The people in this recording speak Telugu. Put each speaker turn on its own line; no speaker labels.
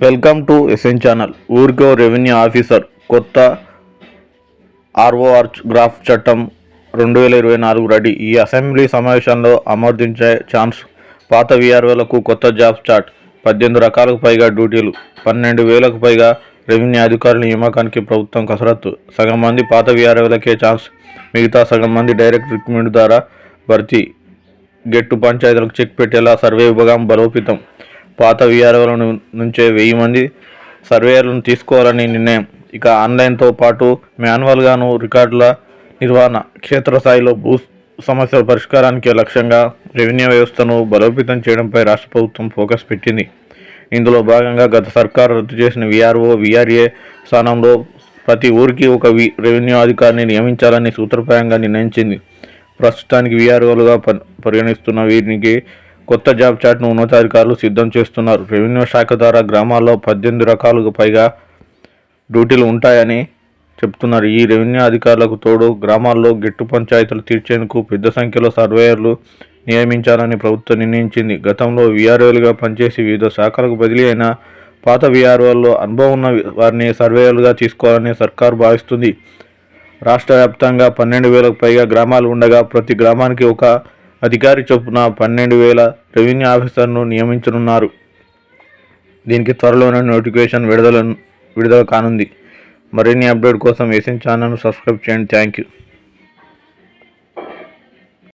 Welcome to SN channel. ఊరికో రెవెన్యూ ఆఫీసర్ కొత్త ఆర్ఓఆర్ గ్రాఫ్ చట్టం 2024 రెడీ. ఈ అసెంబ్లీ సమావేశంలో ఆమోదించే ఛాన్స్. పాత వీఆర్ఓలకు కొత్త జాబ్ స్టార్ట్. 18 రకాలకు పైగా డ్యూటీలు, 12,000కు పైగా రెవెన్యూ అధికారుల నియామకానికి ప్రభుత్వం కసరత్తు. సగం మంది పాత వీఆర్ఓలకే ఛాన్స్, మిగతా సగం మంది డైరెక్ట్ రిక్రూట్మెంట్ ద్వారా భర్తీ. గెట్టు పంచాయతీలకు చెక్ పెట్టేలా సర్వే విభాగం బలోపేతం. పాత వీఆర్ఓల నుంచే 1000 మంది సర్వేయర్లను తీసుకోవాలని నిర్ణయం. ఇక ఆన్లైన్తో పాటు మాన్యువల్గాను రికార్డుల నిర్వహణ, క్షేత్రస్థాయిలో భూ సమస్యల పరిష్కారానికి లక్ష్యంగా రెవెన్యూ వ్యవస్థను బలోపేతం చేయడంపై రాష్ట్ర ప్రభుత్వం ఫోకస్ పెట్టింది. ఇందులో భాగంగా గత సర్కారు రద్దు చేసిన వీఆర్ఓ, వీఆర్ఏ స్థానంలో ప్రతి ఊరికి ఒక రెవెన్యూ అధికారిని నియమించాలని సూత్రప్రాయంగా నిర్ణయించింది. ప్రస్తుతానికి వీఆర్ఓలుగా పరిగణిస్తున్న వీరికి కొత్త జాబ్ చార్ట్ను ఉన్నతాధికారులు సిద్ధం చేస్తున్నారు. రెవెన్యూ శాఖ ద్వారా గ్రామాల్లో 18 రకాలకు పైగా డ్యూటీలు ఉంటాయని చెప్తున్నారు. ఈ రెవెన్యూ అధికారులకు తోడు గ్రామాల్లో గెట్టు పంచాయతీలు తీర్చేందుకు పెద్ద సంఖ్యలో సర్వేయర్లు నియమించాలని ప్రభుత్వం నిర్ణయించింది. గతంలో వీఆర్ఓలుగా పనిచేసి వివిధ శాఖలకు బదిలీ అయిన పాత వీఆర్ఓల్లో అనుభవం ఉన్న వారిని సర్వేయర్లుగా తీసుకోవాలని సర్కారు భావిస్తుంది. రాష్ట్ర వ్యాప్తంగా 12,000కు పైగా గ్రామాలు ఉండగా ప్రతి గ్రామానికి ఒక అధికారి చొప్పున 12,000 రెవెన్యూ ఆఫీసర్ను నియమించనున్నారు. దీనికి త్వరలోనే నోటిఫికేషన్ విడుదల కానుంది. మరిన్ని అప్డేట్ కోసం ఎస్ఎన్ ఛానల్ను సబ్స్క్రైబ్ చేయండి. Thank you.